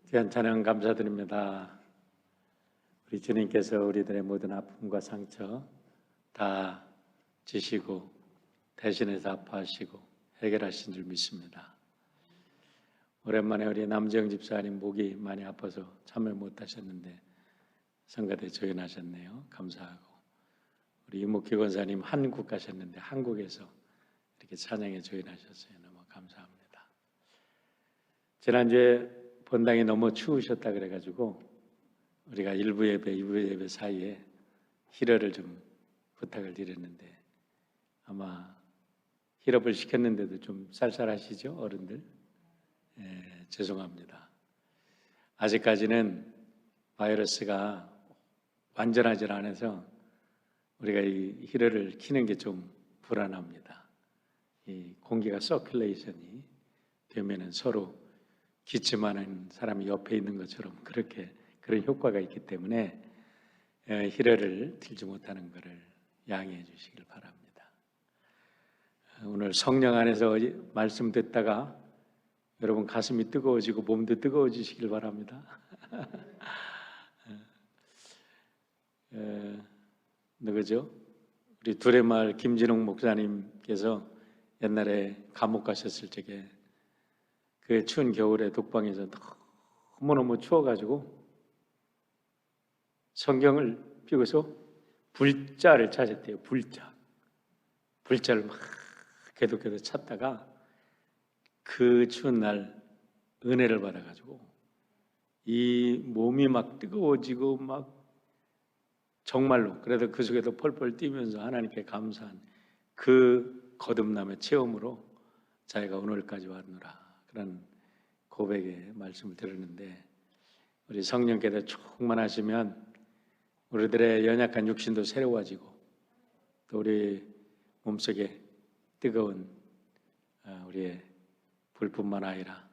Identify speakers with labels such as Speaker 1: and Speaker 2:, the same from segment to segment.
Speaker 1: 귀한 찬양 감사드립니다. 우리 주님께서 우리들의 모든 아픔과 상처 다 지시고 대신해서 아파하시고 해결하신 줄 믿습니다. 오랜만에 우리 남정 집사님 목이 많이 아파서 참여 못하셨는데 성가대 조연하셨네요. 감사하고 우리 이목희 권사님 한국 가셨는데 한국에서 이렇게 찬양에 조연하셨어요. 너무 감사합니다. 지난주에 본당이 너무 추우셨다 그래가지고 우리가 1부 예배, 2부 예배 사이에 히러를 좀 부탁을 드렸는데 아마 히럽을 시켰는데도 좀 쌀쌀하시죠? 어른들? 죄송합니다. 아직까지는 바이러스가 완전하지 않아서 우리가 이 히러를 키는 게 좀 불안합니다. 이 공기가 서큘레이션이 되면은 서로 기침하는 사람이 옆에 있는 것처럼 그런 효과가 있기 때문에 히러를 들지 못하는 것을 양해해 주시길 바랍니다. 오늘 성령 안에서 말씀 듣다가 여러분 가슴이 뜨거워지고 몸도 뜨거워지시길 바랍니다. 누구죠? 우리 두레마을 김진홍 목사님께서 옛날에 감옥 가셨을 적에 그 추운 겨울에 독방에서 너무너무 추워가지고 성경을 펴고서 불자를 찾았대요. 불자를 막 계속 찾다가 그 추운 날 은혜를 받아가지고 이 몸이 막 뜨거워지고 막 정말로 그래도 그 속에도 펄펄 뛰면서 하나님께 감사한 그 거듭남의 체험으로 자기가 오늘까지 왔노라 그런 고백의 말씀을 들었는데 우리 성령께서 충만하시면 우리들의 연약한 육신도 새로워지고 또 우리 몸속에 뜨거운 우리의 불뿐만 아니라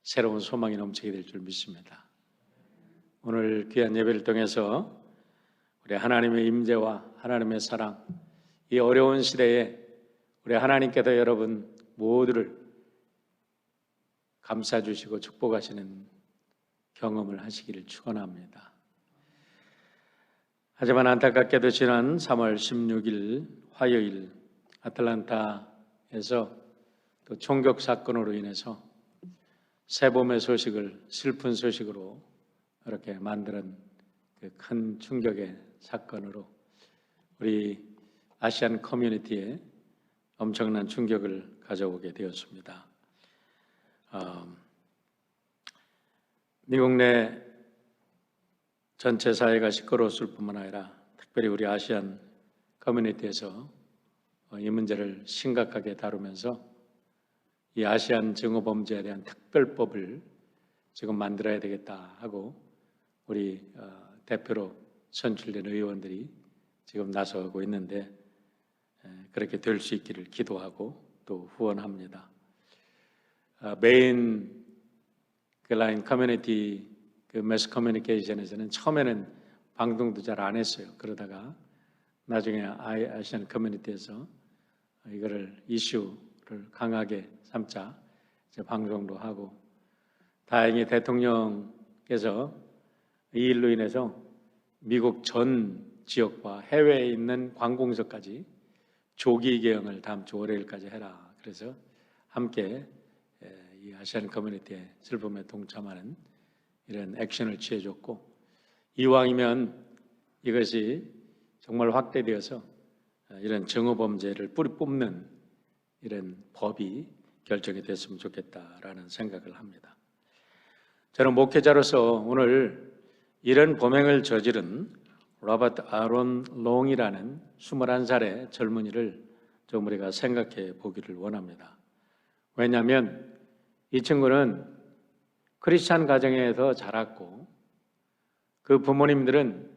Speaker 1: 새로운 소망이 넘치게 될 줄 믿습니다. 오늘 귀한 예배를 통해서 우리 하나님의 임재와 하나님의 사랑, 이 어려운 시대에 우리 하나님께서 여러분 모두를 감싸주시고 축복하시는 경험을 하시기를 축원합니다. 하지만 안타깝게도 지난 3월 16일 화요일 아틀란타에서 또 총격 사건으로 인해서 새봄의 소식을 슬픈 소식으로 이렇게 만드는 그 큰 충격의 사건으로 우리 아시안 커뮤니티에 엄청난 충격을 가져오게 되었습니다. 미국 내 전체 사회가 시끄러웠을 뿐만 아니라 특별히 우리 아시안 커뮤니티에서 이 문제를 심각하게 다루면서 이 아시안 증오범죄에 대한 특별법을 지금 만들어야 되겠다 하고 우리 대표로 선출된 의원들이 지금 나서고 있는데 그렇게 될 수 있기를 기도하고 또 후원합니다. 메인 그 라인 커뮤니티 그 매스 커뮤니케이션에서는 처음에는 방송도 잘 안 했어요. 그러다가 나중에 아시안 커뮤니티에서 이거를 이슈를 강하게 삼자 이제 방송도 하고 다행히 대통령께서 이 일로 인해서 미국 전 지역과 해외에 있는 관공서까지 조기 개영을 다음 주 월요일까지 해라. 그래서 함께 이 아시안 커뮤니티의 슬픔에 동참하는 이런 액션을 취해줬고 이왕이면 이것이 정말 확대되어서 이런 증오범죄를 뿌리 뽑는 이런 법이 결정이 됐으면 좋겠다라는 생각을 합니다. 저는 목회자로서 오늘 이런 범행을 저지른 로버트 아론 롱이라는 21살의 젊은이를 좀 우리가 생각해 보기를 원합니다. 왜냐하면 이 친구는 크리스찬 가정에서 자랐고 그 부모님들은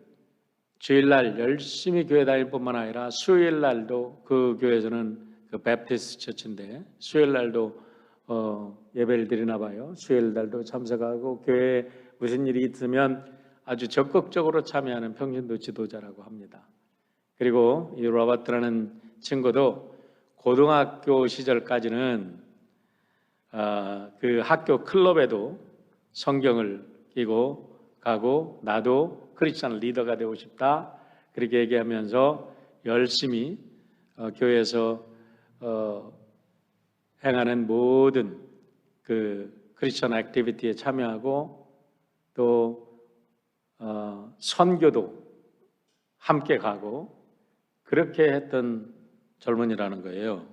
Speaker 1: 주일날 열심히 교회 다닐 뿐만 아니라 수요일날도 그 교회에서는 그 베프티스트 처치인데 수요일날도 예배를 드리나 봐요. 수요일날도 참석하고 교회에 무슨 일이 있으면 아주 적극적으로 참여하는 평신도 지도자라고 합니다. 그리고 이 로버트라는 친구도 고등학교 시절까지는 그 학교 클럽에도 성경을 끼고 가고 나도 크리스찬 리더가 되고 싶다 그렇게 얘기하면서 열심히 교회에서 행하는 모든 그 크리스천 액티비티에 참여하고 또 선교도 함께 가고 그렇게 했던 젊은이라는 거예요.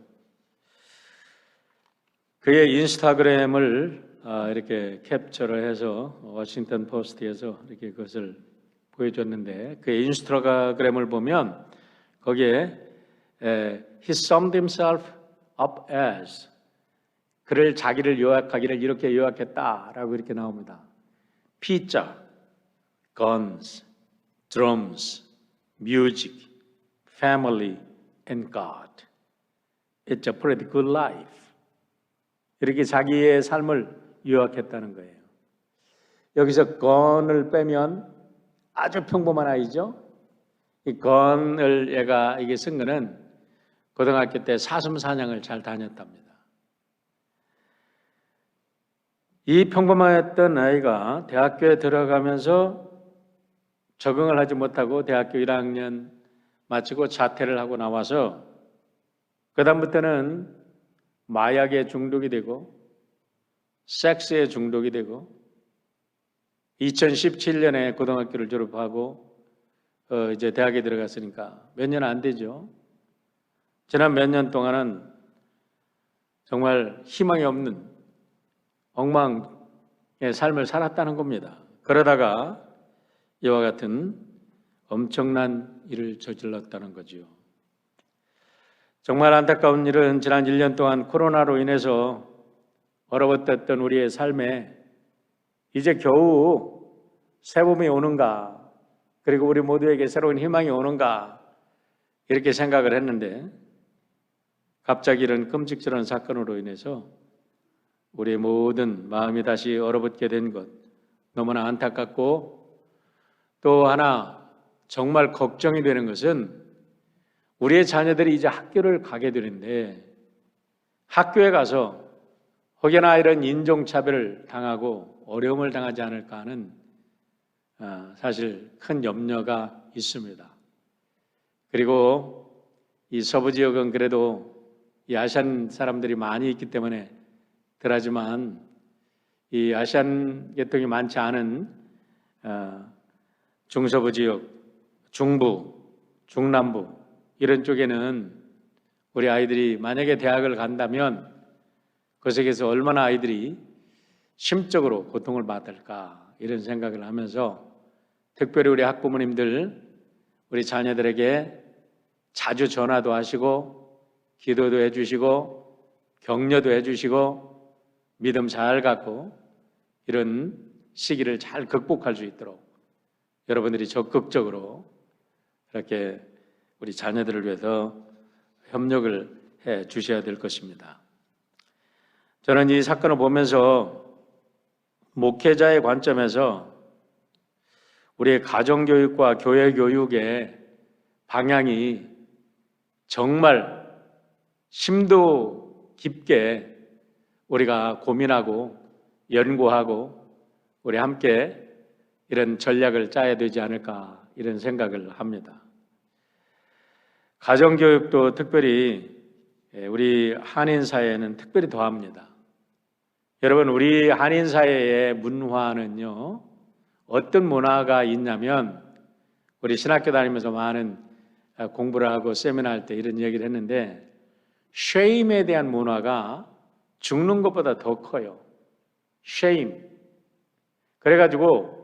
Speaker 1: 그의 인스타그램을 이렇게 캡처를 해서 워싱턴 포스트에서 이렇게 그것을 보여줬는데 그의 인스타그램을 보면 거기에 He summed himself up as 그를 자기를 요약하기를 이렇게 요약했다라고 이렇게 나옵니다. 피자, guns, drums, music, family, and God. It's a pretty good life. 이렇게 자기의 삶을 요약했다는 거예요. 여기서 gun을 빼면 아주 평범한 아이죠. 이 gun을 얘가 이게 쓴 거는 고등학교 때 사슴 사냥을 잘 다녔답니다. 이 평범했던 아이가 대학교에 들어가면서 적응을 하지 못하고 대학교 1학년 마치고 자퇴를 하고 나와서 그다음부터는 마약에 중독이 되고 섹스에 중독이 되고 2017년에 고등학교를 졸업하고 이제 대학에 들어갔으니까 몇 년 안 되죠. 지난 몇 년 동안은 정말 희망이 없는 엉망의 삶을 살았다는 겁니다. 그러다가 이와 같은 엄청난 일을 저질렀다는 거지요. 정말 안타까운 일은 지난 1년 동안 코로나로 인해서 얼어붙었던 우리의 삶에 이제 겨우 새봄이 오는가, 그리고 우리 모두에게 새로운 희망이 오는가 이렇게 생각을 했는데 갑자기 이런 끔찍스러운 사건으로 인해서 우리의 모든 마음이 다시 얼어붙게 된 것 너무나 안타깝고 또 하나 정말 걱정이 되는 것은 우리의 자녀들이 이제 학교를 가게 되는데 학교에 가서 혹여나 이런 인종차별을 당하고 어려움을 당하지 않을까 하는 사실 큰 염려가 있습니다. 그리고 이 서부 지역은 그래도 이 아시안 사람들이 많이 있기 때문에 덜하지만 이 아시안 계통이 많지 않은 중서부 지역, 중부, 중남부 이런 쪽에는 우리 아이들이 만약에 대학을 간다면 그곳에서 얼마나 아이들이 심적으로 고통을 받을까 이런 생각을 하면서 특별히 우리 학부모님들 우리 자녀들에게 자주 전화도 하시고 기도도 해주시고 격려도 해주시고 믿음 잘 갖고 이런 시기를 잘 극복할 수 있도록 여러분들이 적극적으로 이렇게 우리 자녀들을 위해서 협력을 해 주셔야 될 것입니다. 저는 이 사건을 보면서 목회자의 관점에서 우리의 가정교육과 교회교육의 방향이 정말 심도 깊게 우리가 고민하고 연구하고 우리 함께 이런 전략을 짜야 되지 않을까 이런 생각을 합니다. 가정교육도 특별히 우리 한인사회에는 특별히 더합니다. 여러분 우리 한인사회의 문화는요 어떤 문화가 있냐면 우리 신학교 다니면서 많은 공부를 하고 세미나 할 때 이런 얘기를 했는데 쉐임에 대한 문화가 죽는 것보다 더 커요. 쉐임. 그래가지고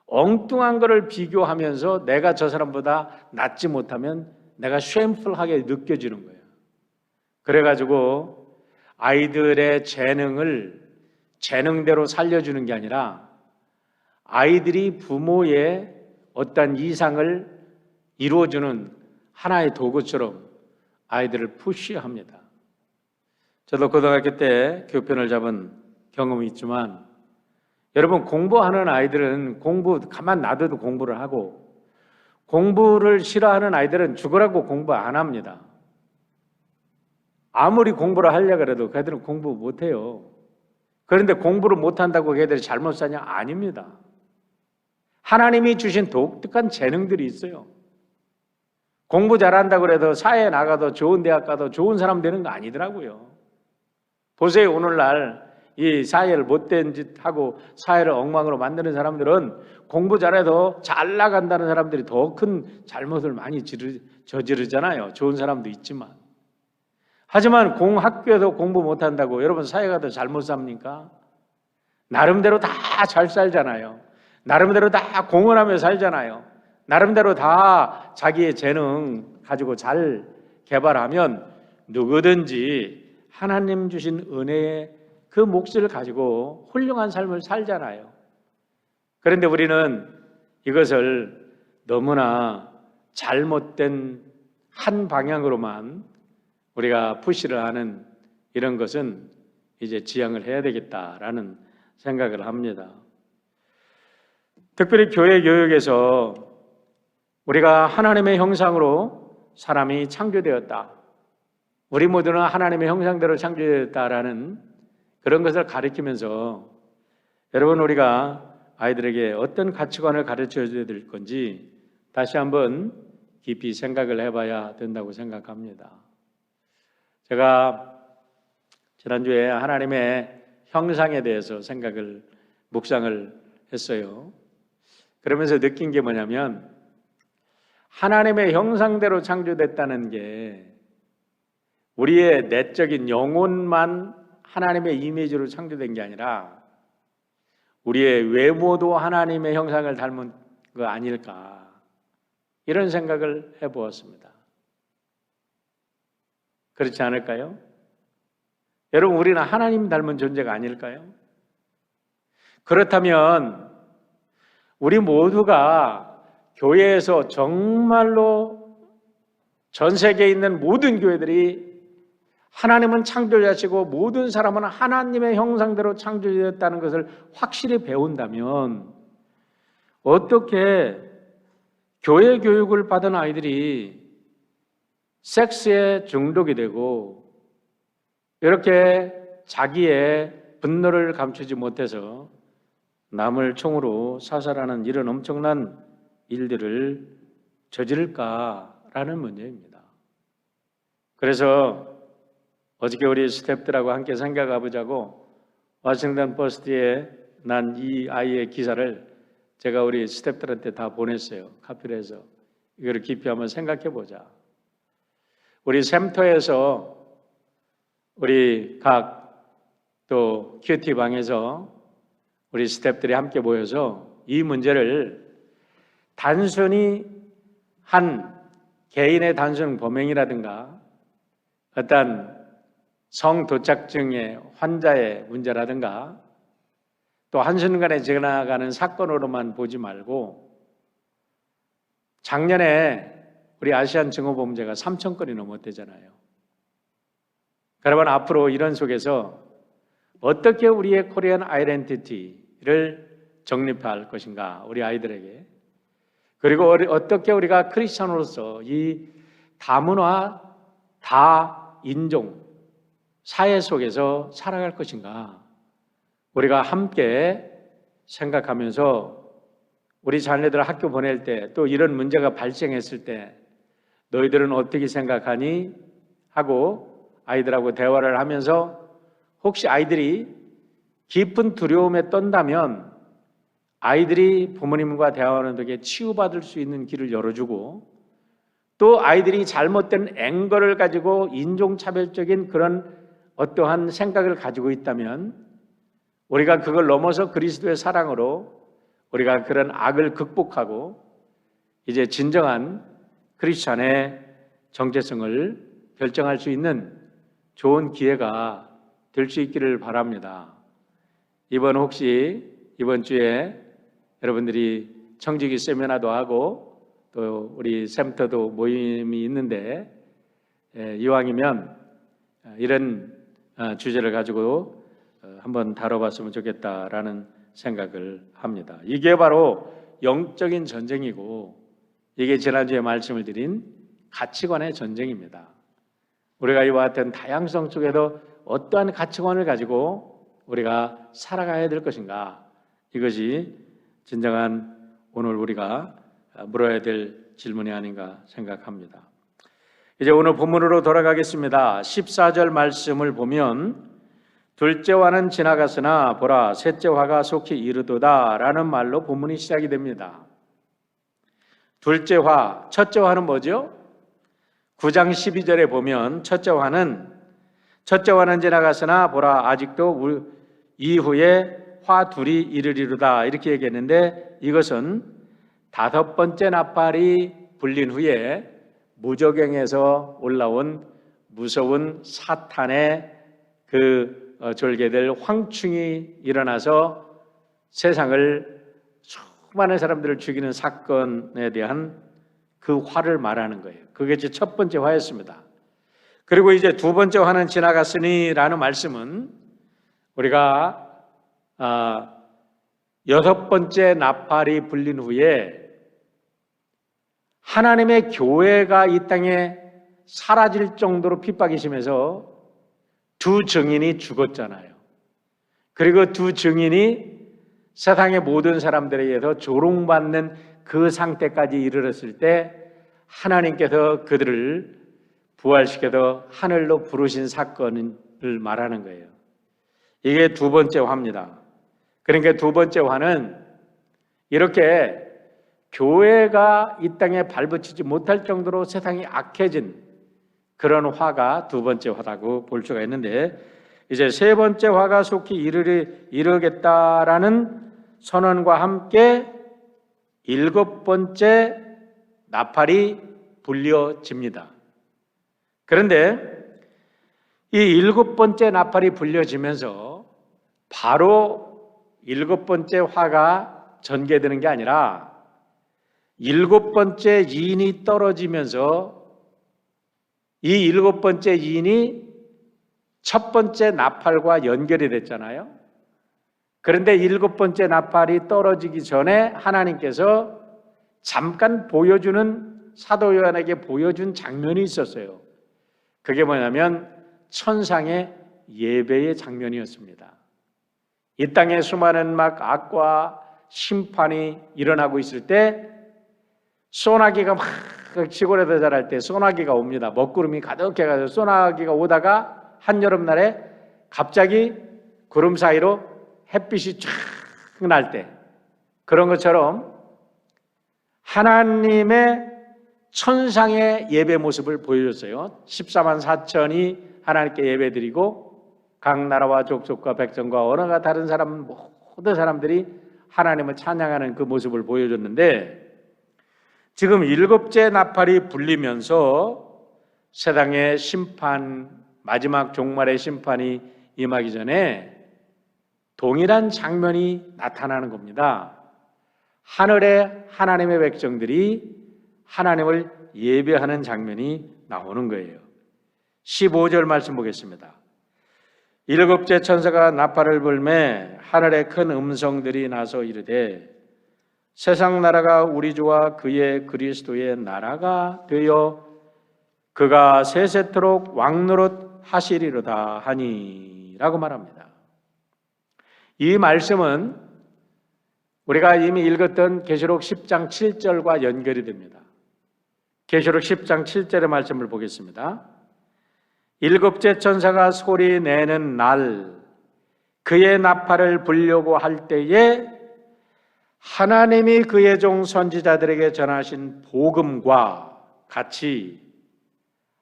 Speaker 1: 엉뚱한 거를 비교하면서 내가 저 사람보다 낫지 못하면 내가 쉐임풀하게 느껴지는 거예요. 그래가지고 아이들의 재능을 재능대로 살려주는 게 아니라 아이들이 부모의 어떤 이상을 이루어주는 하나의 도구처럼 아이들을 푸시합니다. 저도 고등학교 때 교편을 잡은 경험이 있지만 여러분 공부하는 아이들은 공부 가만 놔둬도 공부를 하고 공부를 싫어하는 아이들은 죽으라고 공부 안 합니다. 아무리 공부를 하려고 해도 걔들은 공부 못해요. 그런데 공부를 못한다고 걔들이 잘못 사냐? 아닙니다. 하나님이 주신 독특한 재능들이 있어요. 공부 잘한다고 해도 사회에 나가도 좋은 대학 가도 좋은 사람 되는 거 아니더라고요. 보세요. 오늘날 이 사회를 못된 짓 하고 사회를 엉망으로 만드는 사람들은 공부 잘해도 잘 나간다는 사람들이 더 큰 잘못을 많이 저지르잖아요. 좋은 사람도 있지만. 하지만 학교에서 공부 못한다고 여러분 사회가 더 잘못 삽니까? 나름대로 다 잘 살잖아요. 나름대로 다 공헌하며 살잖아요. 나름대로 다 자기의 재능 가지고 잘 개발하면 누구든지 하나님 주신 은혜의 그 몫을 가지고 훌륭한 삶을 살잖아요. 그런데 우리는 이것을 너무나 잘못된 한 방향으로만 우리가 푸시를 하는 이런 것은 이제 지양을 해야 되겠다라는 생각을 합니다. 특별히 교회 교육에서 우리가 하나님의 형상으로 사람이 창조되었다. 우리 모두는 하나님의 형상대로 창조되었다라는 그런 것을 가르치면서 여러분 우리가 아이들에게 어떤 가치관을 가르쳐줘야 될 건지 다시 한번 깊이 생각을 해봐야 된다고 생각합니다. 제가 지난주에 하나님의 형상에 대해서 묵상을 했어요. 그러면서 느낀 게 뭐냐면 하나님의 형상대로 창조됐다는 게 우리의 내적인 영혼만 하나님의 이미지로 창조된 게 아니라 우리의 외모도 하나님의 형상을 닮은 거 아닐까 이런 생각을 해보았습니다. 그렇지 않을까요? 여러분 우리는 하나님 닮은 존재가 아닐까요? 그렇다면 우리 모두가 교회에서 정말로 전 세계에 있는 모든 교회들이 하나님은 창조자시고 모든 사람은 하나님의 형상대로 창조되었다는 것을 확실히 배운다면 어떻게 교회 교육을 받은 아이들이 섹스에 중독이 되고 이렇게 자기의 분노를 감추지 못해서 남을 총으로 사살하는 이런 엄청난 일들을 저지를까라는 문제입니다. 그래서 어저께 우리 스태프들하고 함께 생각해 보자고 워싱턴 포스트에 난 이 아이의 기사를 제가 우리 스태프들한테 다 보냈어요. 카피를 해서 이거를 깊이 한번 생각해 보자. 우리 샘터에서 우리 각 또 큐티 방에서 우리 스태프들이 함께 모여서 이 문제를 단순히 한 개인의 단순 범행이라든가 어떤 성도착증의 환자의 문제라든가 또 한순간에 지나가는 사건으로만 보지 말고 작년에 우리 아시안 증오범죄가 3,000건이 넘었대잖아요. 그러면 앞으로 이런 속에서 어떻게 우리의 코리안 아이덴티티를 정립할 것인가 우리 아이들에게 그리고 어떻게 우리가 크리스천으로서 이 다문화 다인종 사회 속에서 살아갈 것인가 우리가 함께 생각하면서 우리 자녀들을 학교 보낼 때 또 이런 문제가 발생했을 때 너희들은 어떻게 생각하니? 하고 아이들하고 대화를 하면서 혹시 아이들이 깊은 두려움에 떤다면 아이들이 부모님과 대화하는 덕에 치유받을 수 있는 길을 열어주고 또 아이들이 잘못된 앵거를 가지고 인종차별적인 그런 어떠한 생각을 가지고 있다면 우리가 그걸 넘어서 그리스도의 사랑으로 우리가 그런 악을 극복하고 이제 진정한 크리스찬의 정체성을 결정할 수 있는 좋은 기회가 될 수 있기를 바랍니다. 이번 주에 여러분들이 청지기 세미나도 하고 또 우리 샘터도 모임이 있는데 이왕이면 이런 주제를 가지고 한번 다뤄봤으면 좋겠다라는 생각을 합니다. 이게 바로 영적인 전쟁이고 이게 지난주에 말씀을 드린 가치관의 전쟁입니다. 우리가 이와 같은 다양성 속에도 어떠한 가치관을 가지고 우리가 살아가야 될 것인가? 이것이 진정한 오늘 우리가 물어야 될 질문이 아닌가 생각합니다. 이제 오늘 본문으로 돌아가겠습니다. 14절 말씀을 보면 둘째 화는 지나갔으나 보라 셋째 화가 속히 이르도다 라는 말로 본문이 시작이 됩니다. 둘째 화, 첫째 화는 뭐죠? 9장 12절에 보면 첫째 화는 지나갔으나 보라 아직도 이후에 화 둘이 이르리로다 이렇게 얘기했는데, 이것은 다섯 번째 나팔이 불린 후에 무저갱에서 올라온 무서운 사탄의 그 졸개들 황충이 일어나서 세상을 수많은 사람들을 죽이는 사건에 대한 그 화를 말하는 거예요. 그게 이제 첫 번째 화였습니다. 그리고 이제 두 번째 화는 지나갔으니 라는 말씀은 우리가 여섯 번째 나팔이 불린 후에 하나님의 교회가 이 땅에 사라질 정도로 핍박이 심해서 두 증인이 죽었잖아요. 그리고 두 증인이 세상의 모든 사람들에 의해서 조롱받는 그 상태까지 이르렀을 때 하나님께서 그들을 부활시켜서 하늘로 부르신 사건을 말하는 거예요. 이게 두 번째 화입니다. 그러니까 두 번째 화는 이렇게 교회가 이 땅에 발붙이지 못할 정도로 세상이 악해진 그런 화가 두 번째 화라고 볼 수가 있는데, 이제 세 번째 화가 속히 이르겠다라는 선언과 함께 일곱 번째 나팔이 불려집니다. 그런데 이 일곱 번째 나팔이 불려지면서 바로 일곱 번째 화가 전개되는 게 아니라 일곱 번째 인이 떨어지면서 이 일곱 번째 인이 첫 번째 나팔과 연결이 됐잖아요. 그런데 일곱 번째 나팔이 떨어지기 전에 하나님께서 잠깐 보여주는, 사도 요한에게 보여준 장면이 있었어요. 그게 뭐냐면 천상의 예배의 장면이었습니다. 이 땅에 수많은 막 악과 심판이 일어나고 있을 때 소나기가 막 시골에서 자랄 때 소나기가 옵니다. 먹구름이 가득해가지고 소나기가 오다가 한여름날에 갑자기 구름 사이로 햇빛이 쫙 날 때, 그런 것처럼 하나님의 천상의 예배 모습을 보여줬어요. 14만 4천이 하나님께 예배드리고 각 나라와 족속과 백성과 언어가 다른 사람 모든 사람들이 하나님을 찬양하는 그 모습을 보여줬는데, 지금 일곱째 나팔이 불리면서 세상의 심판, 마지막 종말의 심판이 임하기 전에 동일한 장면이 나타나는 겁니다. 하늘에 하나님의 백성들이 하나님을 예배하는 장면이 나오는 거예요. 15절 말씀 보겠습니다. 일곱째 천사가 나팔을 불매 하늘에 큰 음성들이 나서 이르되 세상 나라가 우리 주와 그의 그리스도의 나라가 되어 그가 세세토록 왕노릇 하시리로다 하니 라고 말합니다. 이 말씀은 우리가 이미 읽었던 계시록 10장 7절과 연결이 됩니다. 계시록 10장 7절의 말씀을 보겠습니다. 일곱째 천사가 소리 내는 날 그의 나팔을 불려고 할 때에 하나님이 그의 종 선지자들에게 전하신 복음과 같이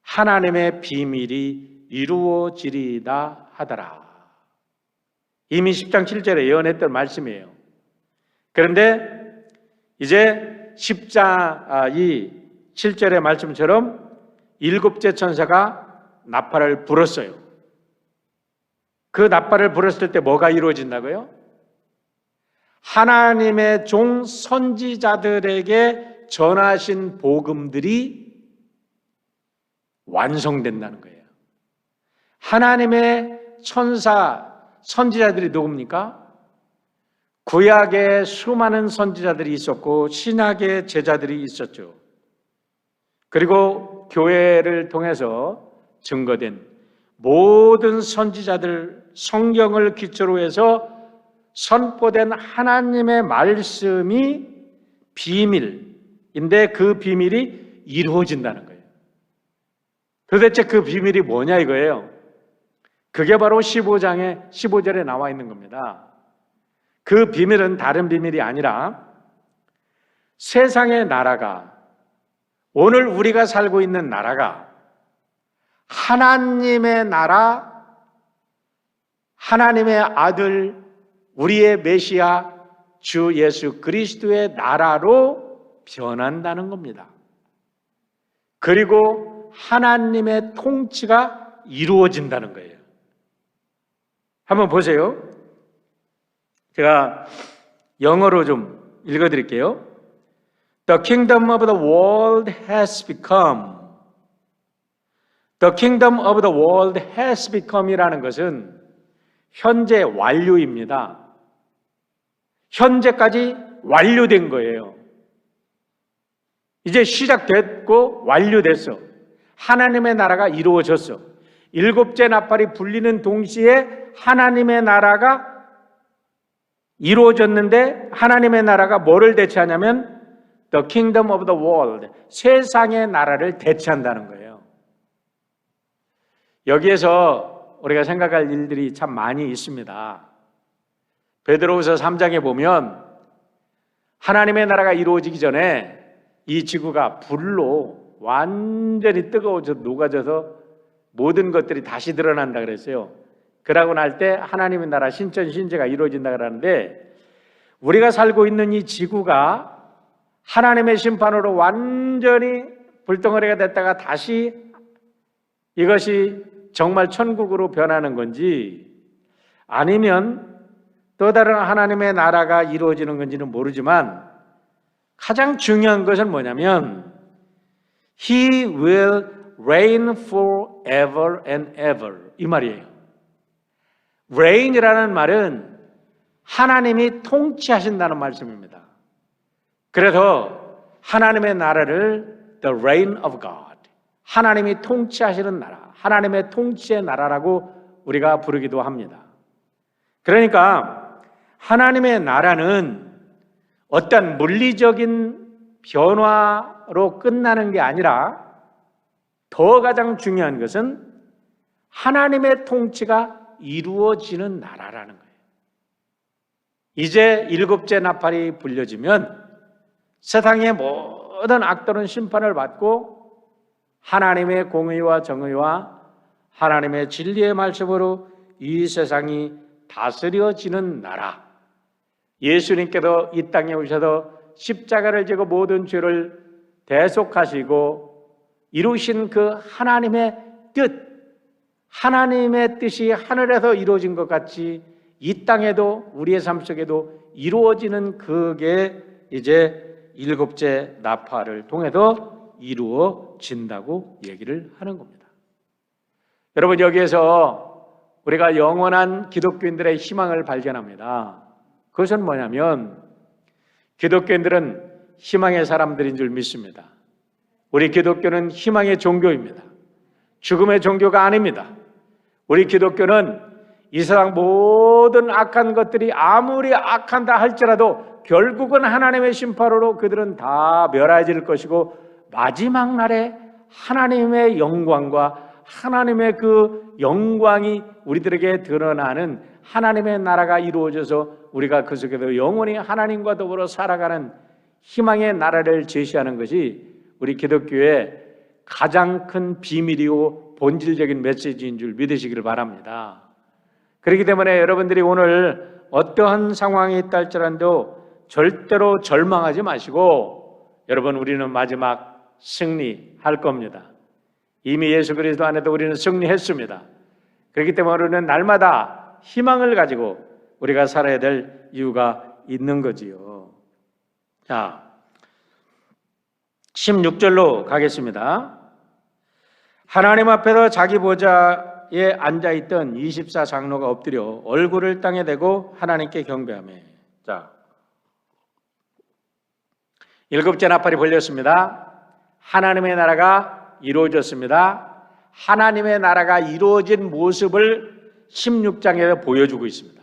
Speaker 1: 하나님의 비밀이 이루어지리다 하더라. 이미 10장 7절에 예언했던 말씀이에요. 그런데 이제 10장 이 7절의 말씀처럼 일곱째 천사가 나팔을 불었어요. 그 나팔을 불었을 때 뭐가 이루어진다고요? 하나님의 종 선지자들에게 전하신 복음들이 완성된다는 거예요. 하나님의 선지자들이 누굽니까? 구약에 수많은 선지자들이 있었고 신약의 제자들이 있었죠. 그리고 교회를 통해서 증거된 모든 선지자들 성경을 기초로 해서 선포된 하나님의 말씀이 비밀인데 그 비밀이 이루어진다는 거예요. 도대체 그 비밀이 뭐냐 이거예요. 그게 바로 15절에 나와 있는 겁니다. 그 비밀은 다른 비밀이 아니라 세상의 나라가, 오늘 우리가 살고 있는 나라가 하나님의 나라, 하나님의 아들, 우리의 메시아 주 예수 그리스도의 나라로 변한다는 겁니다. 그리고 하나님의 통치가 이루어진다는 거예요. 한번 보세요. 제가 영어로 좀 읽어드릴게요. The kingdom of the world has become. The kingdom of the world has become이라는 것은 현재 완료입니다. 현재까지 완료된 거예요. 이제 시작됐고 완료됐어. 하나님의 나라가 이루어졌어. 일곱째 나팔이 불리는 동시에 하나님의 나라가 이루어졌는데 하나님의 나라가 뭐를 대체하냐면 The kingdom of the world, 세상의 나라를 대체한다는 거예요. 여기에서 우리가 생각할 일들이 참 많이 있습니다. 베드로후서 3장에 보면 하나님의 나라가 이루어지기 전에 이 지구가 불로 완전히 뜨거워져 녹아져서 모든 것들이 다시 드러난다 그랬어요. 그러고 날 때 하나님의 나라 신천 신재가 이루어진다 그러는데 우리가 살고 있는 이 지구가 하나님의 심판으로 완전히 불덩어리가 됐다가 다시 이것이 정말 천국으로 변하는 건지 아니면 또 다른 하나님의 나라가 이루어지는 건지는 모르지만 가장 중요한 것은 뭐냐면 He will reign forever and ever 이 말이에요. reign이라는 말은 하나님이 통치하신다는 말씀입니다. 그래서 하나님의 나라를 The reign of God, 하나님이 통치하시는 나라, 하나님의 통치의 나라라고 우리가 부르기도 합니다. 그러니까 하나님의 나라는 어떤 물리적인 변화로 끝나는 게 아니라 더 가장 중요한 것은 하나님의 통치가 이루어지는 나라라는 거예요. 이제 일곱째 나팔이 불려지면 세상의 모든 악들은 심판을 받고 하나님의 공의와 정의와 하나님의 진리의 말씀으로 이 세상이 다스려지는 나라. 예수님께서 이 땅에 오셔서 십자가를 지고 모든 죄를 대속하시고 이루신 그 하나님의 뜻, 하나님의 뜻이 하늘에서 이루어진 것 같이 이 땅에도 우리의 삶 속에도 이루어지는 그게 이제 일곱째 나팔을 통해서 이루어진다고 얘기를 하는 겁니다. 여러분 여기에서 우리가 영원한 기독교인들의 희망을 발견합니다. 그것은 뭐냐면 기독교인들은 희망의 사람들인 줄 믿습니다. 우리 기독교는 희망의 종교입니다. 죽음의 종교가 아닙니다. 우리 기독교는 이 세상 모든 악한 것들이 아무리 악한다 할지라도 결국은 하나님의 심판으로 그들은 다 멸해질 것이고 마지막 날에 하나님의 영광과 하나님의 그 영광이 우리들에게 드러나는 하나님의 나라가 이루어져서 우리가 그 속에서 영원히 하나님과 더불어 살아가는 희망의 나라를 제시하는 것이 우리 기독교의 가장 큰 비밀이고 본질적인 메시지인 줄 믿으시기를 바랍니다. 그렇기 때문에 여러분들이 오늘 어떠한 상황이 있다 할지라도 절대로 절망하지 마시고 여러분 우리는 마지막 승리할 겁니다. 이미 예수 그리스도 안에도 우리는 승리했습니다. 그렇기 때문에 우리는 날마다 희망을 가지고 우리가 살아야 될 이유가 있는 거지요. 자, 16절로 가겠습니다. 하나님 앞에서 자기 보좌에 앉아있던 24장로가 엎드려 얼굴을 땅에 대고 하나님께 경배하며. 자, 일곱째 나팔이 불렸습니다. 하나님의 나라가 이루어졌습니다. 하나님의 나라가 이루어진 모습을 16장에 보여주고 있습니다.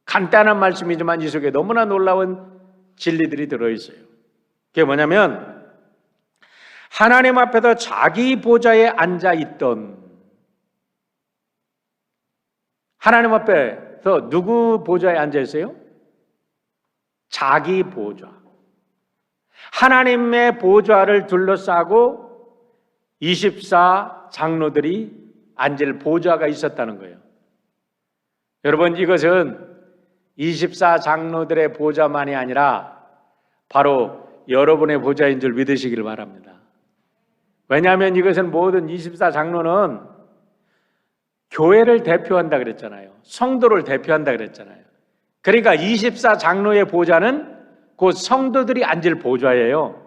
Speaker 1: 간단한 말씀이지만 이 속에 너무나 놀라운 진리들이 들어있어요. 그게 뭐냐면 하나님 앞에서 자기 보좌에 앉아있던, 하나님 앞에서 누구 보좌에 앉아있어요? 자기 보좌. 하나님의 보좌를 둘러싸고 24 장로들이 앉을 보좌가 있었다는 거예요. 여러분, 이것은 24 장로들의 보좌만이 아니라 바로 여러분의 보좌인 줄 믿으시길 바랍니다. 왜냐하면 이것은 모든 24 장로는 교회를 대표한다 그랬잖아요. 성도를 대표한다 그랬잖아요. 그러니까 24 장로의 보좌는 곧 성도들이 앉을 보좌예요.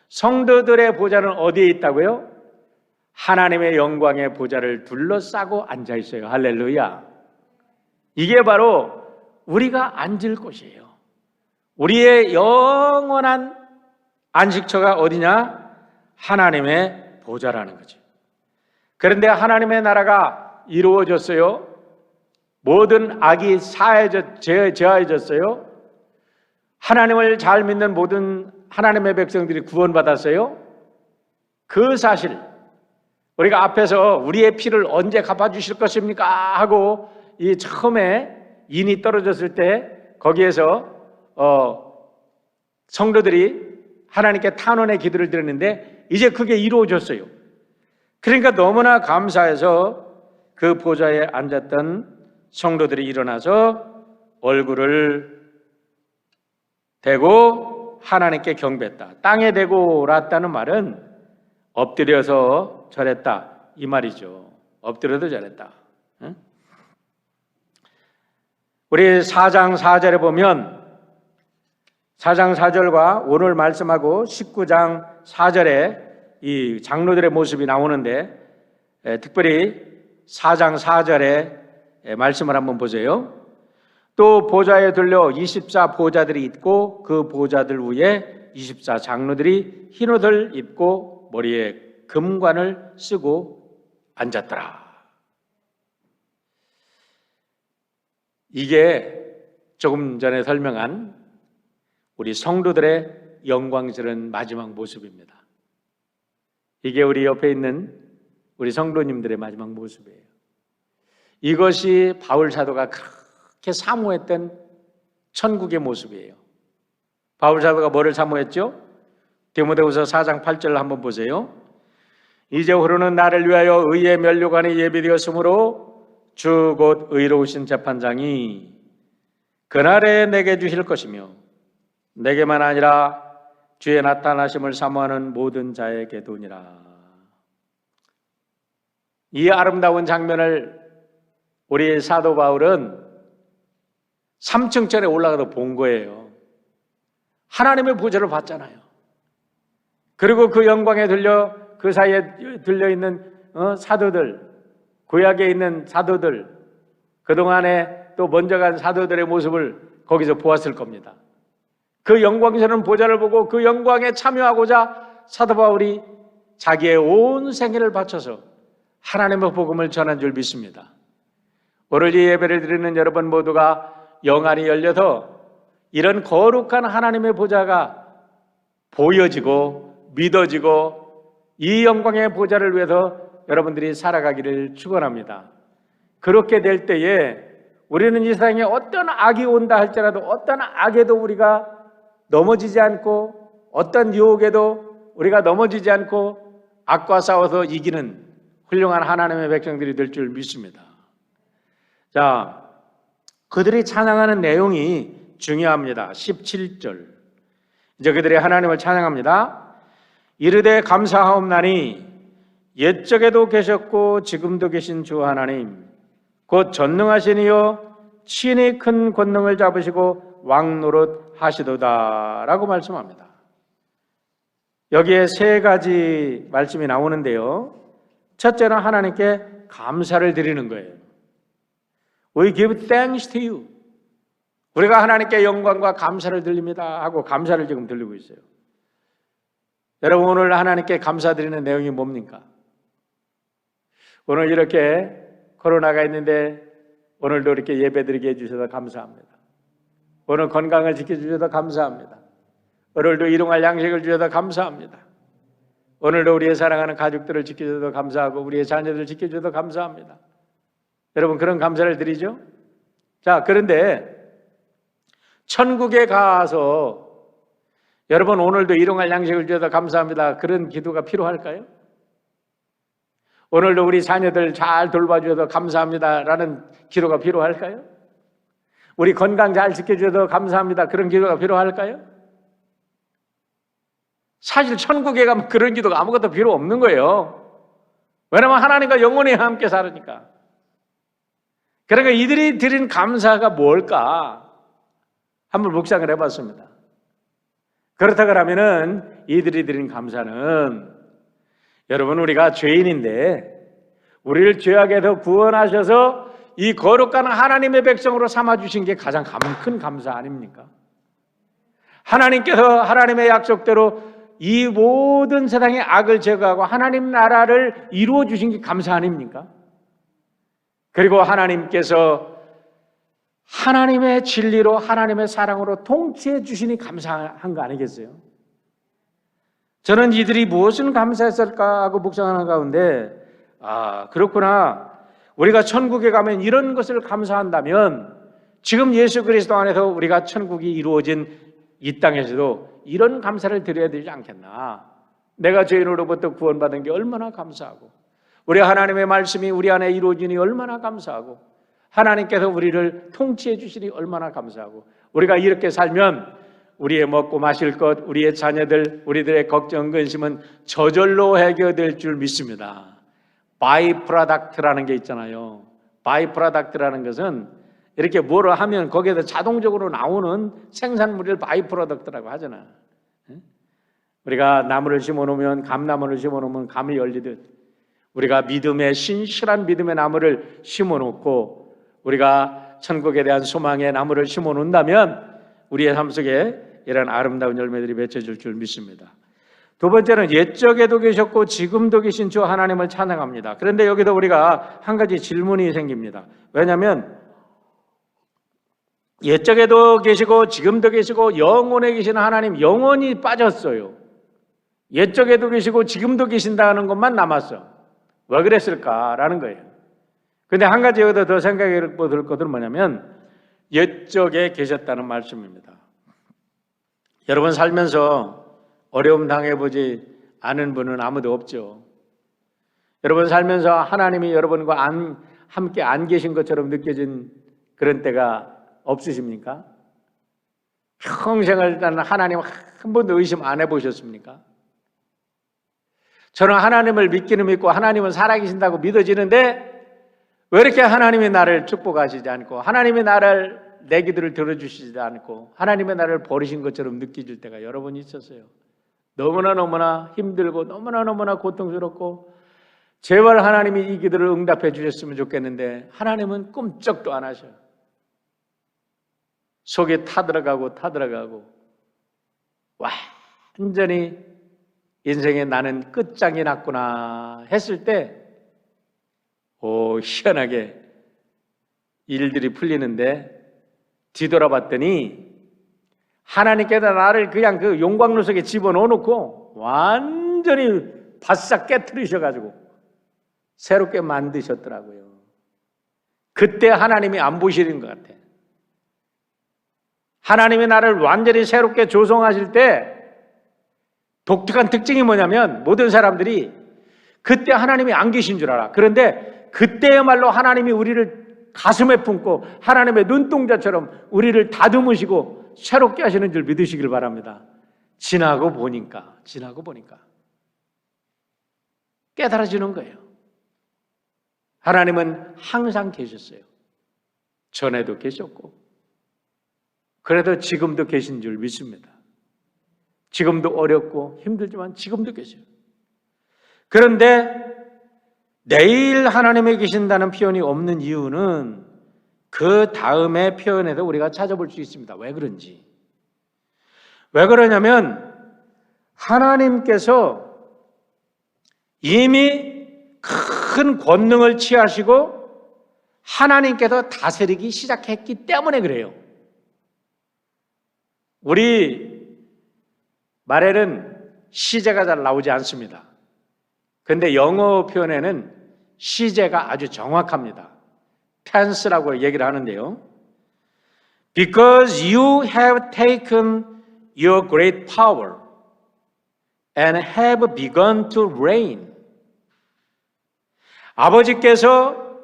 Speaker 1: 성도들의 보좌는 어디에 있다고요? 하나님의 영광의 보좌를 둘러싸고 앉아 있어요. 할렐루야. 이게 바로 우리가 앉을 곳이에요. 우리의 영원한 안식처가 어디냐? 하나님의 보좌라는 거죠. 그런데 하나님의 나라가 이루어졌어요. 모든 악이 제하해졌어요. 하나님을 잘 믿는 모든 하나님의 백성들이 구원받았어요. 그 사실, 우리가 앞에서 우리의 피를 언제 갚아주실 것입니까? 하고 이 처음에 인이 떨어졌을 때 거기에서 성도들이 하나님께 탄원의 기도를 드렸는데 이제 그게 이루어졌어요. 그러니까 너무나 감사해서 그 보좌에 앉았던 성도들이 일어나서 얼굴을 대고 하나님께 경배했다. 땅에 대고 랐다는 말은 엎드려서 절했다 이 말이죠. 엎드려도 절했다. 응? 우리 4장 4절에 보면 4장 4절과 오늘 말씀하고 19장 4절에 이 장로들의 모습이 나오는데 특별히 4장 4절에 말씀을 한번 보세요. 또 보좌에 들려 24 보좌들이 있고 그 보좌들 위에 24 장로들이 흰 옷을 입고 머리에 금관을 쓰고 앉았더라. 이게 조금 전에 설명한 우리 성도들의 영광스러운 마지막 모습입니다. 이게 우리 옆에 있는 우리 성도님들의 마지막 모습이에요. 이것이 바울 사도가 그렇게 사모했던 천국의 모습이에요. 바울 사도가 뭐를 사모했죠? 디모데후서 4장 8절을 한번 보세요. 이제후로는 나를 위하여 의의 면류관이 예비되었으므로 주 곧 의로우신 재판장이 그날에 내게 주실 것이며 내게만 아니라 주의 나타나심을 사모하는 모든 자에게도니라. 이 아름다운 장면을 우리 사도 바울은 3층전에 올라가서 본 거예요. 하나님의 보좌를 봤잖아요. 그리고 그 영광에 그 사이에 들려있는 사도들, 구약에 있는 사도들, 그동안에 또 먼저 간 사도들의 모습을 거기서 보았을 겁니다. 그 영광스러운 보좌를 보고 그 영광에 참여하고자 사도 바울이 자기의 온 생애를 바쳐서 하나님의 복음을 전한 줄 믿습니다. 오늘 이 예배를 드리는 여러분 모두가 영안이 열려서 이런 거룩한 하나님의 보좌가 보여지고 믿어지고 이 영광의 보좌를 위해서 여러분들이 살아가기를 축원합니다. 그렇게 될 때에 우리는 이 세상에 어떤 악이 온다 할지라도 어떤 악에도 우리가 넘어지지 않고 어떤 유혹에도 우리가 넘어지지 않고 악과 싸워서 이기는 훌륭한 하나님의 백성들이 될 줄 믿습니다. 자, 그들이 찬양하는 내용이 중요합니다. 17절. 이제 그들이 하나님을 찬양합니다. 이르되 감사하옵나니 옛적에도 계셨고 지금도 계신 주 하나님 곧 전능하신 이여 친히 큰 권능을 잡으시고 왕노릇 하시도다 라고 말씀합니다. 여기에 세 가지 말씀이 나오는데요. 첫째는 하나님께 감사를 드리는 거예요. We give thanks to you. 우리가 하나님께 영광과 감사를 드립니다 하고 감사를 지금 드리고 있어요. 여러분 오늘 하나님께 감사드리는 내용이 뭡니까? 오늘 이렇게 코로나가 있는데 오늘도 이렇게 예배드리게 해주셔서 감사합니다. 오늘 건강을 지켜주셔서 감사합니다. 오늘도 일용할 양식을 주셔서 감사합니다. 오늘도 우리의 사랑하는 가족들을 지켜주셔서 감사하고 우리의 자녀들을 지켜주셔서 감사합니다. 여러분, 그런 감사를 드리죠? 자, 그런데 천국에 가서 여러분 오늘도 일용할 양식을 주셔서 감사합니다. 그런 기도가 필요할까요? 오늘도 우리 자녀들 잘 돌봐주셔서 감사합니다라는 기도가 필요할까요? 우리 건강 잘 지켜주셔서 감사합니다. 그런 기도가 필요할까요? 사실 천국에 가면 그런 기도가 아무것도 필요 없는 거예요. 왜냐하면 하나님과 영원히 함께 살으니까. 그러니까 이들이 드린 감사가 뭘까? 한번 묵상을 해봤습니다. 그렇다 그러면은 이들이 드린 감사는 여러분, 우리가 죄인인데 우리를 죄악에서 구원하셔서 이 거룩한 하나님의 백성으로 삼아주신 게 가장 큰 감사 아닙니까? 하나님께서 하나님의 약속대로 이 모든 세상의 악을 제거하고 하나님 나라를 이루어 주신 게 감사 아닙니까? 그리고 하나님께서 하나님의 진리로 하나님의 사랑으로 통치해 주시니 감사한 거 아니겠어요? 저는 이들이 무엇을 감사했을까 하고 묵상하는 가운데 그렇구나. 우리가 천국에 가면 이런 것을 감사한다면 지금 예수 그리스도 안에서 우리가 천국이 이루어진 이 땅에서도 이런 감사를 드려야 되지 않겠나. 내가 죄인으로부터 구원받은 게 얼마나 감사하고 우리 하나님의 말씀이 우리 안에 이루어지니 얼마나 감사하고 하나님께서 우리를 통치해 주시니 얼마나 감사하고 우리가 이렇게 살면 우리의 먹고 마실 것, 우리의 자녀들, 우리들의 걱정, 근심은 저절로 해결될 줄 믿습니다. 바이 프로덕트라는 게 있잖아요. 바이 프로덕트라는 것은 이렇게 뭐를 하면 거기에서 자동적으로 나오는 생산물을 바이 프로덕트라고 하잖아요. 우리가 나무를 심어놓으면 감나무를 심어놓으면 감이 열리듯 우리가 믿음의 신실한 믿음의 나무를 심어놓고 우리가 천국에 대한 소망의 나무를 심어놓는다면 우리의 삶 속에 이런 아름다운 열매들이 맺혀질 줄 믿습니다. 두 번째는 옛적에도 계셨고 지금도 계신 주 하나님을 찬양합니다. 그런데 여기도 우리가 한 가지 질문이 생깁니다. 왜냐하면 옛적에도 계시고 지금도 계시고 영원에 계시는 하나님, 영원히 빠졌어요. 옛적에도 계시고 지금도 계신다는 것만 남았어. 왜 그랬을까라는 거예요. 근데 한 가지 여기다 더 생각해 볼 것은 뭐냐면 옛적에 계셨다는 말씀입니다. 여러분 살면서 어려움 당해보지 않은 분은 아무도 없죠. 여러분 살면서 하나님이 여러분과 함께 안 계신 것처럼 느껴진 그런 때가 없으십니까? 평생을 하나님 한 번도 의심 안 해보셨습니까? 저는 하나님을 믿기는 믿고 하나님은 살아계신다고 믿어지는데 왜 이렇게 하나님이 나를 축복하시지 않고 하나님이 나를 내 기도를 들어주시지 않고 하나님의 나를 버리신 것처럼 느껴질 때가 여러 번 있었어요. 너무나 힘들고 너무나 고통스럽고 제발 하나님이 이 기도를 응답해 주셨으면 좋겠는데 하나님은 꿈쩍도 안 하셔요. 속에 타들어가고 완전히 인생에 나는 끝장이 났구나 했을 때 희한하게 일들이 풀리는데 뒤돌아봤더니 하나님께서 나를 그냥 그 용광로 속에 집어넣어놓고 완전히 바싹 깨트리셔가지고 새롭게 만드셨더라고요. 그때 하나님이 안 보시는 것 같아. 하나님이 나를 완전히 새롭게 조성하실 때 독특한 특징이 뭐냐면 모든 사람들이 그때 하나님이 안 계신 줄 알아. 그런데 그때야말로 하나님이 우리를 가슴에 품고 하나님의 눈동자처럼 우리를 다듬으시고 새롭게 하시는 줄 믿으시길 바랍니다. 지나고 보니까 깨달아지는 거예요. 하나님은 항상 계셨어요. 전에도 계셨고 그래도 지금도 계신 줄 믿습니다. 지금도 어렵고 힘들지만 지금도 계셔요. 그런데 내일 하나님이 계신다는 표현이 없는 이유는 그 다음에 표현에서 우리가 찾아볼 수 있습니다. 왜 그런지. 왜 그러냐면 하나님께서 이미 큰 권능을 취하시고 하나님께서 다스리기 시작했기 때문에 그래요. 우리 말에는 시제가 잘 나오지 않습니다. 그런데 영어 표현에는 시제가 아주 정확합니다. tense라고 얘기를 하는데요. Because you have taken your great power and have begun to reign. 아버지께서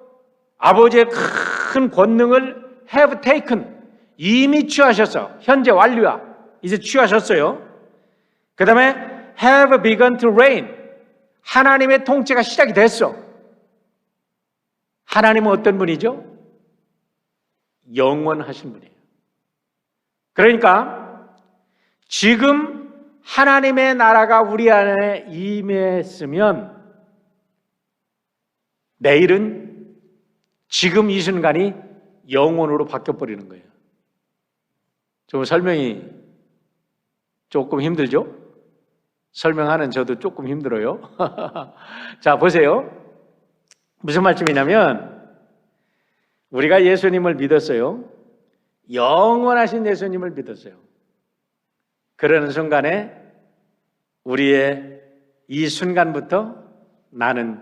Speaker 1: 아버지의 큰 권능을 have taken, 이미 취하셨어. 현재 완료야. 이제 취하셨어요. 그 다음에 have begun to reign. 하나님의 통치가 시작이 됐어. 하나님은 어떤 분이죠? 영원하신 분이에요. 그러니까 지금 하나님의 나라가 우리 안에 임했으면 내일은 지금 이 순간이 영원으로 바뀌어버리는 거예요. 좀 설명이 조금 힘들죠? 설명하는 저도 조금 힘들어요. 자, 보세요. 무슨 말씀이냐면 우리가 예수님을 믿었어요. 영원하신 예수님을 믿었어요. 그러는 순간에 우리의 이 순간부터 나는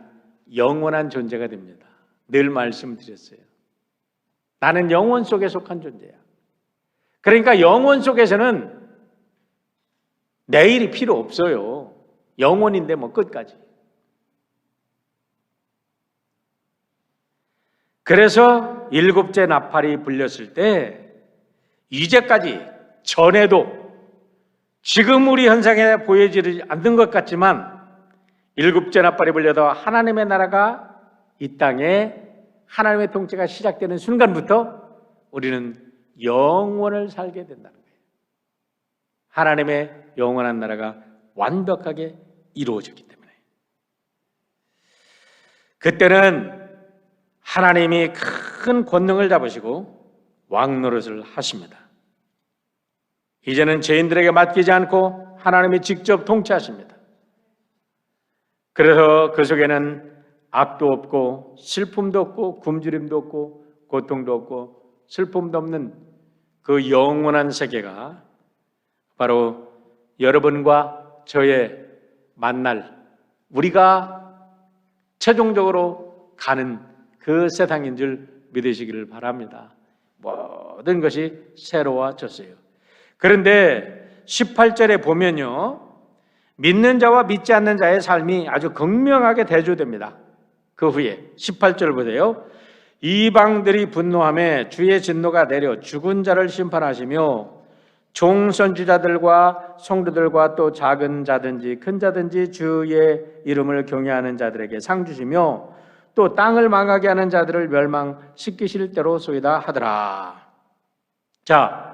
Speaker 1: 영원한 존재가 됩니다. 늘 말씀드렸어요. 나는 영원 속에 속한 존재야. 그러니까 영원 속에서는 내일이 필요 없어요. 영원인데 뭐 끝까지. 그래서 일곱째 나팔이 불렸을 때 이제까지 전에도 지금 우리 현상에 보여지지 않는 것 같지만 일곱째 나팔이 불려도 하나님의 나라가 이 땅에 하나님의 통치가 시작되는 순간부터 우리는 영원을 살게 된다는 거예요. 하나님의 영원한 나라가 완벽하게 이루어졌기 때문에. 그때는 하나님이 큰 권능을 잡으시고 왕노릇을 하십니다. 이제는 죄인들에게 맡기지 않고 하나님이 직접 통치하십니다. 그래서 그 속에는 악도 없고 슬픔도 없고 굶주림도 없고 고통도 없고 슬픔도 없는 그 영원한 세계가 바로 여러분과 저의 만날, 우리가 최종적으로 가는 그 세상인 줄 믿으시기를 바랍니다. 모든 것이 새로워졌어요. 그런데 18절에 보면요, 믿는 자와 믿지 않는 자의 삶이 아주 극명하게 대조됩니다. 그 후에 18절 보세요. 이방들이 분노하며 주의 진노가 내려 죽은 자를 심판하시며 종선지자들과 성도들과 또 작은 자든지 큰 자든지 주의 이름을 경외하는 자들에게 상 주시며 또 땅을 망하게 하는 자들을 멸망시키실 대로 소이다 하더라. 자,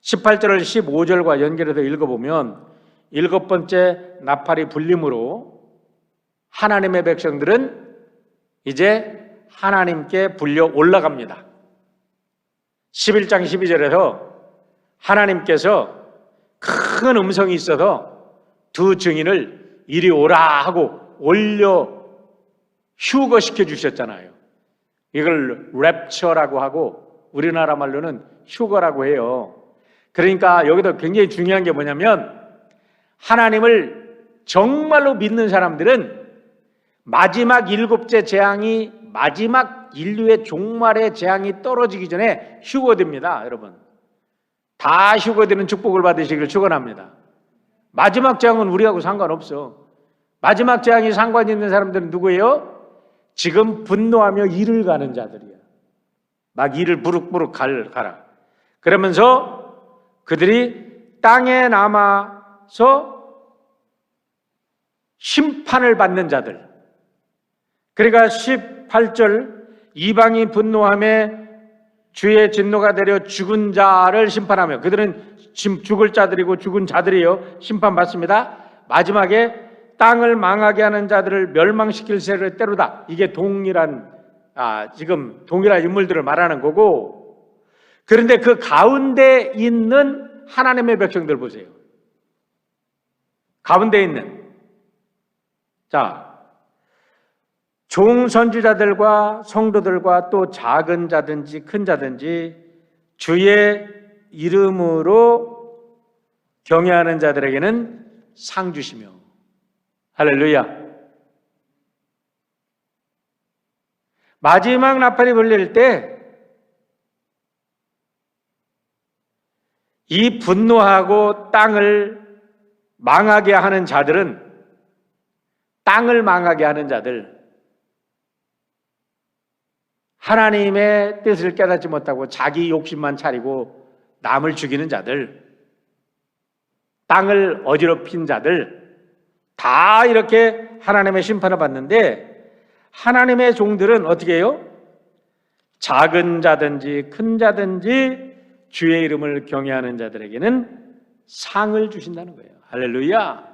Speaker 1: 18절을 15절과 연결해서 읽어보면 일곱 번째 나팔이 불림으로 하나님의 백성들은 이제 하나님께 불려 올라갑니다. 11장 12절에서 하나님께서 큰 음성이 있어서 두 증인을 이리 오라 하고 올려 휴거시켜 주셨잖아요. 이걸 랩처라고 하고 우리나라 말로는 휴거라고 해요. 그러니까 여기도 굉장히 중요한 게 뭐냐면 하나님을 정말로 믿는 사람들은 마지막 일곱째 재앙이 마지막 인류의 종말의 재앙이 떨어지기 전에 휴거됩니다. 여러분 다 휴거되는 축복을 받으시기를 축원합니다. 마지막 재앙은 우리하고 상관없어. 마지막 재앙이 상관 있는 사람들은 누구예요? 지금 분노하며 일을 가는 자들이야. 막 일을 부룩부룩 가라. 그러면서 그들이 땅에 남아서 심판을 받는 자들. 그러니까 18절 이방이 분노하며 주의 진노가 내려 죽은 자를 심판하며, 그들은 지금 죽을 자들이고 죽은 자들이에요. 심판받습니다. 마지막에 땅을 망하게 하는 자들을 멸망시킬 세를 때로다. 이게 지금 동일한 인물들을 말하는 거고, 그런데 그 가운데 있는 하나님의 백성들 보세요. 가운데 있는, 자, 종선지자들과 성도들과 또 작은 자든지 큰 자든지 주의 이름으로 경외하는 자들에게는 상 주시며. 할렐루야. 마지막 나팔이 불릴 때 이 분노하고 땅을 망하게 하는 자들은, 땅을 망하게 하는 자들, 하나님의 뜻을 깨닫지 못하고 자기 욕심만 차리고 남을 죽이는 자들, 땅을 어지럽힌 자들, 다 이렇게 하나님의 심판을 받는데, 하나님의 종들은 어떻게 해요? 작은 자든지 큰 자든지 주의 이름을 경외하는 자들에게는 상을 주신다는 거예요. 할렐루야.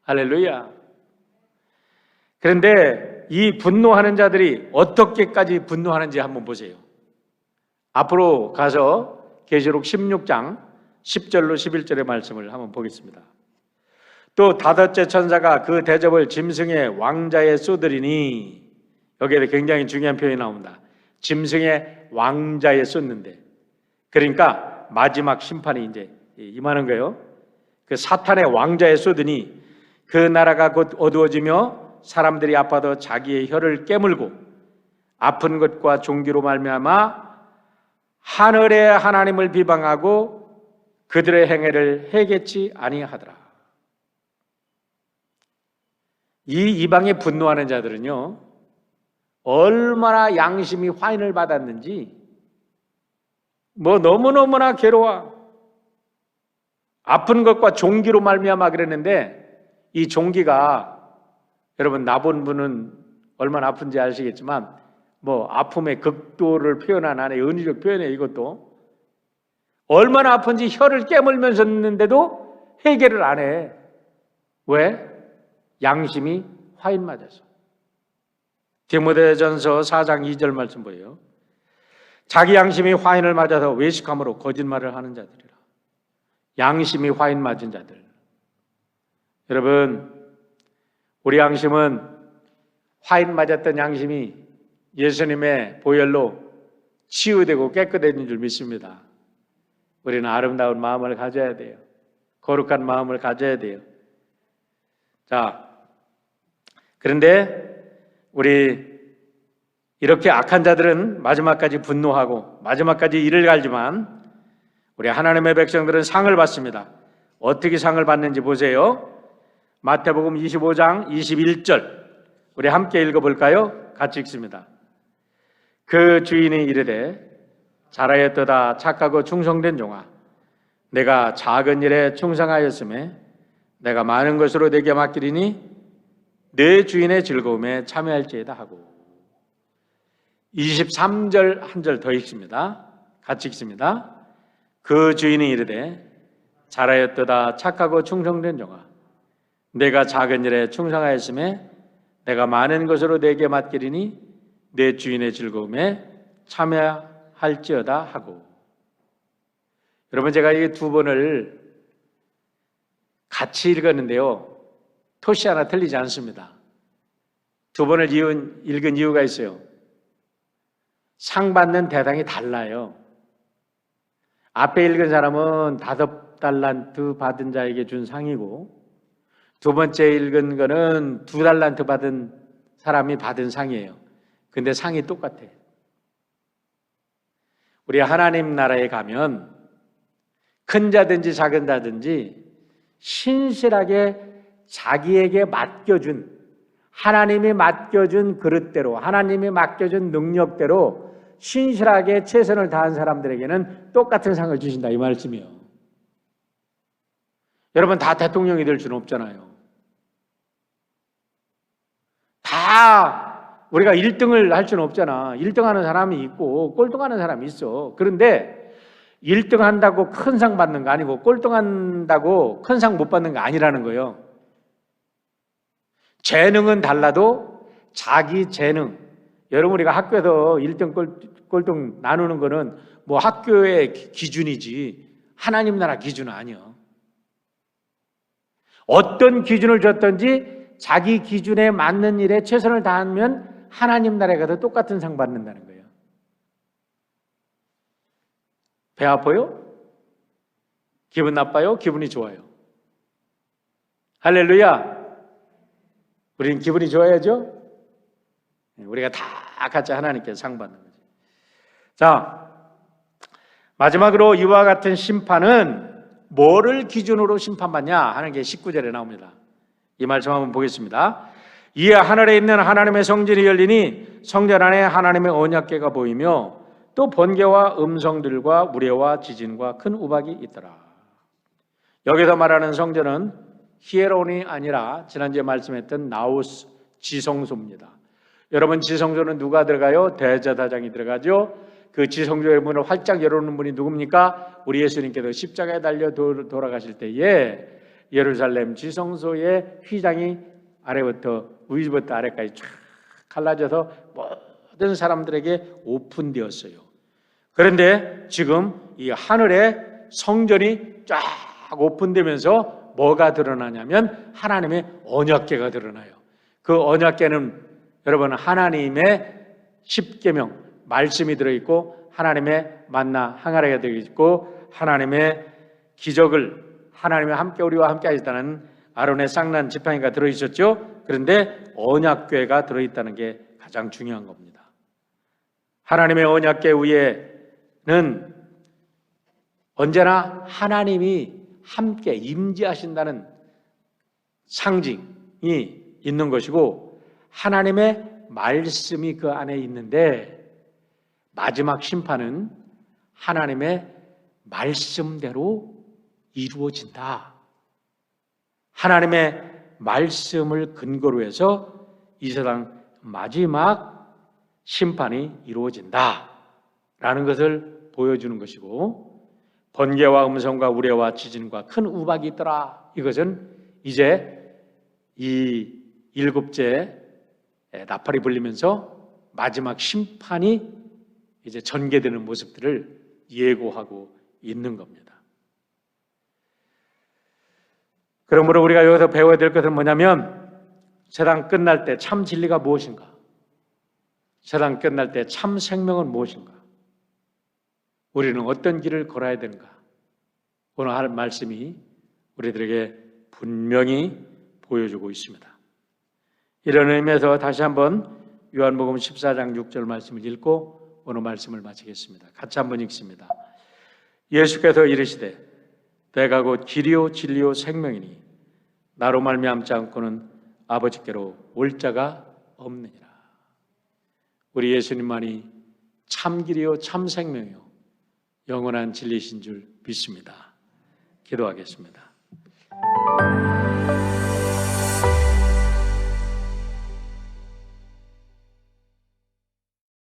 Speaker 1: 할렐루야. 그런데 이 분노하는 자들이 어떻게까지 분노하는지 한번 보세요. 앞으로 가서 계시록 16장 10절로 11절의 말씀을 한번 보겠습니다. 또 다섯째 천사가 그 대접을 짐승의 왕자에 쏟으리니, 여기에 굉장히 중요한 표현이 나옵니다. 짐승의 왕자에 쏟는데, 그러니까 마지막 심판이 이제 임하는 거예요. 그 사탄의 왕자에 쏟으니 그 나라가 곧 어두워지며 사람들이 아파도 자기의 혀를 깨물고 아픈 것과 종기로 말미암아 하늘의 하나님을 비방하고 그들의 행위를 해겠지 아니하더라. 이 이방에 분노하는 자들은요, 얼마나 양심이 화인을 받았는지 너무너무나 괴로워. 아픈 것과 종기로 말미암아 그랬는데, 이 종기가 여러분 나본 분은 얼마나 아픈지 아시겠지만 아픔의 극도를 표현한 안에 은유적 표현이에요. 이것도 얼마나 아픈지 혀를 깨물면서 했는데도 해결을 안 해. 왜? 양심이 화인 맞아서. 디모데전서 4장 2절 말씀 보여요. 자기 양심이 화인을 맞아서 외식함으로 거짓말을 하는 자들이라. 양심이 화인 맞은 자들. 여러분, 우리 양심은 화인 맞았던 양심이 예수님의 보혈로 치유되고 깨끗해진 줄 믿습니다. 우리는 아름다운 마음을 가져야 돼요. 거룩한 마음을 가져야 돼요. 자, 그런데 우리 이렇게 악한 자들은 마지막까지 분노하고 마지막까지 이를 갈지만 우리 하나님의 백성들은 상을 받습니다. 어떻게 상을 받는지 보세요. 마태복음 25장 21절 우리 함께 읽어볼까요? 같이 읽습니다. 그 주인이 이르되 잘하였도다 착하고 충성된 종아, 내가 작은 일에 충성하였음에 내가 많은 것으로 내게 맡기리니 내 주인의 즐거움에 참여할지에다 하고. 23절 한 절 더 읽습니다. 같이 읽습니다. 그 주인이 이르되 잘하였도다 착하고 충성된 종아, 내가 작은 일에 충성하였음에 내가 많은 것으로 내게 맡기리니 내 주인의 즐거움에 참여할지어다 하고. 여러분, 제가 이 두 번을 같이 읽었는데요, 토시 하나 틀리지 않습니다. 두 번을 읽은 이유가 있어요. 상 받는 대상이 달라요. 앞에 읽은 사람은 5달란트 받은 자에게 준 상이고, 두 번째 읽은 거는 2달란트 받은 사람이 받은 상이에요. 근데 상이 똑같아요. 우리 하나님 나라에 가면 큰 자든지 작은 자든지 신실하게 자기에게 맡겨준, 하나님이 맡겨준 그릇대로, 하나님이 맡겨준 능력대로 신실하게 최선을 다한 사람들에게는 똑같은 상을 주신다, 이 말씀이요. 여러분, 다 대통령이 될 수는 없잖아요. 다 우리가 1등을 할 수는 없잖아. 1등 하는 사람이 있고 꼴등 하는 사람이 있어. 그런데 1등 한다고 큰 상 받는 거 아니고 꼴등 한다고 큰 상 못 받는 거 아니라는 거예요. 재능은 달라도 자기 재능. 여러분, 우리가 학교에서 1등 꼴등 나누는 거는 뭐 학교의 기준이지 하나님 나라 기준은 아니야. 어떤 기준을 줬든지 자기 기준에 맞는 일에 최선을 다하면 하나님 나라에 가도 똑같은 상 받는다는 거예요. 배 아파요? 기분 나빠요? 기분이 좋아요? 할렐루야! 우리는 기분이 좋아야죠? 우리가 다 같이 하나님께 상 받는 거죠. 자, 마지막으로 이와 같은 심판은 뭐를 기준으로 심판받냐 하는 게 19절에 나옵니다. 이 말씀 한번 보겠습니다. 이에 하늘에 있는 하나님의 성전이 열리니 성전 안에 하나님의 언약궤가 보이며 또 번개와 음성들과 우레와 지진과 큰 우박이 있더라. 여기서 말하는 성전은 히에론이 아니라 지난주에 말씀했던 나우스 지성소입니다. 여러분, 지성소는 누가 들어가요? 대제사장이 들어가죠. 그 지성소의 문을 활짝 열어놓는 분이 누굽니까? 우리 예수님께서 십자가에 달려 돌아가실 때에 예루살렘 지성소의 휘장이 아래부터 위부터 아래까지 쫙 갈라져서 모든 사람들에게 오픈되었어요. 그런데 지금 이 하늘의 성전이 쫙 오픈되면서 뭐가 드러나냐면 하나님의 언약궤가 드러나요. 그 언약궤는 여러분 하나님의 십계명 말씀이 들어있고 하나님의 만나 항아리가 들어있고 하나님의 기적을 하나님이 함께 우리와 함께 하셨다는 아론의 쌍난 지팡이가 들어있었죠. 그런데 언약궤가 들어있다는 게 가장 중요한 겁니다. 하나님의 언약궤 위에는 언제나 하나님이 함께 임재하신다는 상징이 있는 것이고 하나님의 말씀이 그 안에 있는데 마지막 심판은 하나님의 말씀대로 이루어진다. 하나님의 말씀을 근거로 해서 이 세상 마지막 심판이 이루어진다 라는 것을 보여주는 것이고 번개와 음성과 우레와 지진과 큰 우박이 있더라. 이것은 이제 이 일곱째 나팔이 불리면서 마지막 심판이 이제 전개되는 모습들을 예고하고 있는 겁니다. 그러므로 우리가 여기서 배워야 될 것은 뭐냐면 세상 끝날 때 참 진리가 무엇인가? 세상 끝날 때 참 생명은 무엇인가? 우리는 어떤 길을 걸어야 되는가? 오늘 할 말씀이 우리들에게 분명히 보여주고 있습니다. 이런 의미에서 다시 한번 요한복음 14장 6절 말씀을 읽고 오늘 말씀을 마치겠습니다. 같이 한번 읽습니다. 예수께서 이르시되 내가 곧 길이요 진리요 생명이니 나로 말미암지 않고는 아버지께로 올 자가 없느니라. 우리 예수님만이 참 길이요 참 생명이요 영원한 진리신 줄 믿습니다. 기도하겠습니다.